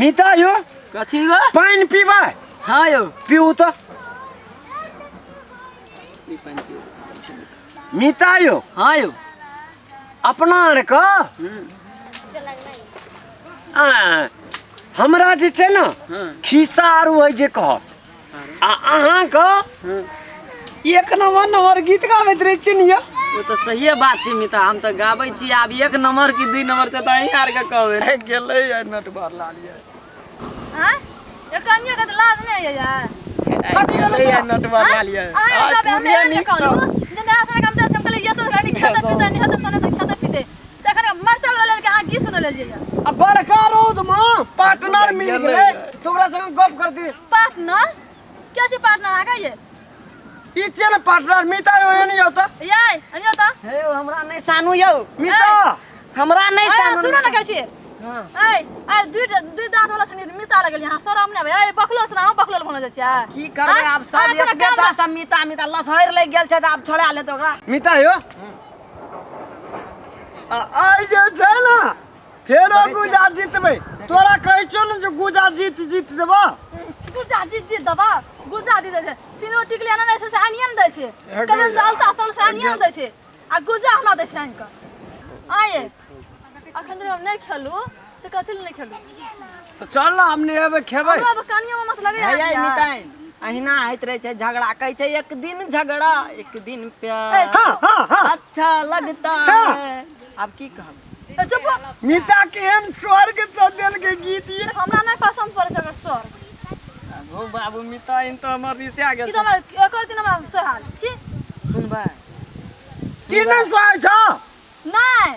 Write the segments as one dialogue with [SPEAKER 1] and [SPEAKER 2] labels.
[SPEAKER 1] मीता यो
[SPEAKER 2] कथी गो
[SPEAKER 1] पानी पीबा।
[SPEAKER 2] हाँ यो
[SPEAKER 1] पीऊ तो मीता यो।
[SPEAKER 2] हाँ यो
[SPEAKER 1] अपना रे का हमरा जे छै ना खिस्सा आरू है जे कह अहाँ का एक नंबर गीत गाबैत रहे छी नियो।
[SPEAKER 2] वो तो सही बात छै मिता, हम तो गाबै छी। आब एक नंबर की दुई नंबर से तो अहीं आर के कहबै
[SPEAKER 1] गेलै नट बार लालिए।
[SPEAKER 3] हां एकनिया के लाज नहीं है यार।
[SPEAKER 1] गेलै नट बार लालिए आज पूरे निक सब
[SPEAKER 3] जने आसे काम दे हम कहले ये तो रानी खाता पीता नहीं हत सोने तो खाता पीते से खने मरचा ले के हां की सुन ले लिया।
[SPEAKER 1] अब बड़का रोद में पार्टनर मिल गेलै तोरा संग गप कर दी।
[SPEAKER 3] पार्टनर कैसे पार्टनर आ गए ये
[SPEAKER 1] ई छै ना पार्टनर मीता यो नहीं होता
[SPEAKER 3] ये नहीं होता
[SPEAKER 2] हे हमरा नहीं सानू यो
[SPEAKER 1] मीता
[SPEAKER 2] हमरा नहीं सानू।
[SPEAKER 3] सुनो ना कहै छी
[SPEAKER 2] हां
[SPEAKER 3] ए दुई दांत वाला छनी मिता लगल यहां शरम नै भए ए बखलो सुना बखलो भन जाय छै
[SPEAKER 2] की करबै आब सब एक बेटा सब मिता मिता लसहर लग गेल छै त आब छोड़ा ले त ओकरा।
[SPEAKER 1] मीता यो आई जे छै ना फेरो गुजा जीतबै तोरा कहै छौ ना जे गुजा जीत देबा।
[SPEAKER 3] गुजा जीत दबा गुजा दी दे सिनो टिकले ना नै से आनियन दै छै कदन चालता सब से आनियन दै छै आ गुजा हमरा दै छै आनिक आए अखन हम नै खेलू से कथि नै खेलू
[SPEAKER 1] तो चल ना हमने एबे खेबै।
[SPEAKER 3] हमरा कनिया मत लगे
[SPEAKER 2] हे ये मिता अहिना होइत रहे छै झगड़ा कहै छै एक दिन झगड़ा एक दिन प्यार
[SPEAKER 1] हां
[SPEAKER 2] अच्छा लगता है। अब की कहब
[SPEAKER 3] चुप
[SPEAKER 1] मीता केहन स्वर्ग से देल के गीत ये
[SPEAKER 3] हमरा नै पसंद पड़े छै सर
[SPEAKER 2] ओ बाबू मिता इन तो हमर रिसा गेल
[SPEAKER 3] ई तो हमरा एकर दिन हमरा सोहाल छी
[SPEAKER 2] सुनबा
[SPEAKER 1] की नै सोय छ
[SPEAKER 3] नै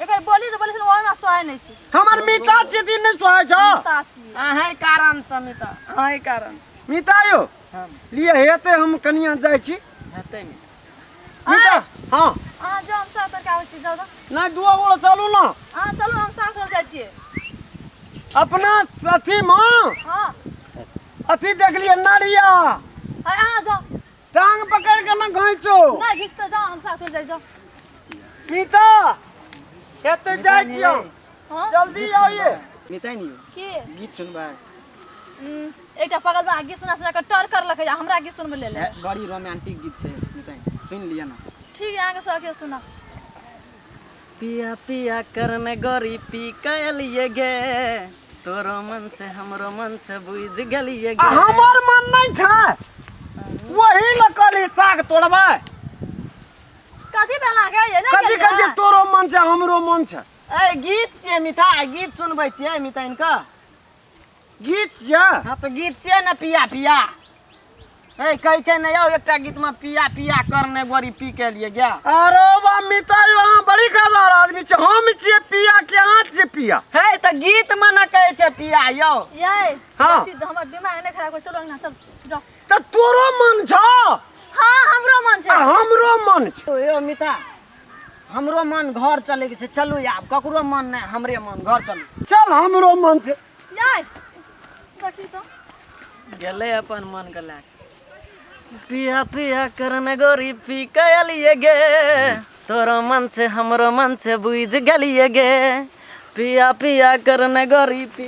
[SPEAKER 3] एकर बोली से ओइ में सोहाय नै छी
[SPEAKER 1] हमर मीता छै दिन नै सोय छ
[SPEAKER 3] ताची
[SPEAKER 2] अहीं कारण से मिता अहीं कारण
[SPEAKER 1] मीता यो
[SPEAKER 2] हां
[SPEAKER 1] लिए हेते हम कनिया जाय छी
[SPEAKER 2] हेतै
[SPEAKER 1] मीता। हां
[SPEAKER 3] आ जो हम साथ के आबै छी जाउ त
[SPEAKER 1] नै दुआ गोड़ चलू ना
[SPEAKER 3] हां चलू हम साथ हो जाय छी
[SPEAKER 1] अपना साथी मां
[SPEAKER 3] हां
[SPEAKER 1] अथी देख लिए नारिया
[SPEAKER 3] आ जाओ
[SPEAKER 1] टांग पकड़ के ना घाइचो
[SPEAKER 3] ना गीत तो जाओ हम साथ हो जाय जाओ
[SPEAKER 1] मीता एते जाय छियो
[SPEAKER 3] हां
[SPEAKER 1] जल्दी आइए।
[SPEAKER 2] मिता नहीं
[SPEAKER 3] की
[SPEAKER 2] गीत सुनबा
[SPEAKER 3] एकटा पगल बा गीत सुना के टर कर लखे हमरा गीत सुनबे ले ले
[SPEAKER 2] बड़ी रोमांटिक गीत छै मिता सुन लिया ना।
[SPEAKER 3] ठीक है आगे सके सुना
[SPEAKER 2] पिया पिया करने गोरी पी कलिए गे तोरो मन से हमरो मन से बुझ गेलिए गे।
[SPEAKER 1] हमर मन नहीं छै वही ल कली साग तोड़बा
[SPEAKER 3] कथी बेला के ये ना
[SPEAKER 1] कथी कथी तोरो मन छै हमरो मन छै
[SPEAKER 2] ए गीत छै मिता गीत सुनबै छियै मिता इनका
[SPEAKER 1] गीत छै।
[SPEAKER 2] हां तो गीत छै ना पिया पिया ए कहै छै नै आउ एकटा गीत में पिया पिया करने गोरी पी के लिए गया।
[SPEAKER 1] अरे बा मिता यो हां बड़ी गजार आदमी छै हम छिए पिया के हाथ छै पिया
[SPEAKER 2] हे त गीत में ना कहै छै पिया यो
[SPEAKER 3] ये
[SPEAKER 1] हाँ।
[SPEAKER 3] सीधा हमर दिमाग नै खराब कर चलो ना चल जाओ
[SPEAKER 1] त तोरो मन छ
[SPEAKER 3] हां हमरो मन छै
[SPEAKER 1] हमरो मन छै।
[SPEAKER 2] यो मिता हमरो मन घर चले के छै चलू आब ककरो मन नै हमरे मन घर चलू
[SPEAKER 1] चल हमरो मन छै
[SPEAKER 3] ये कथी तो
[SPEAKER 2] गेले अपन मन के लाग पिया पिया करने गोरी पी कलिए गे तोरो मन से हमरो मन से बुझ गेलिए गे पिया पिया करने गोरी पी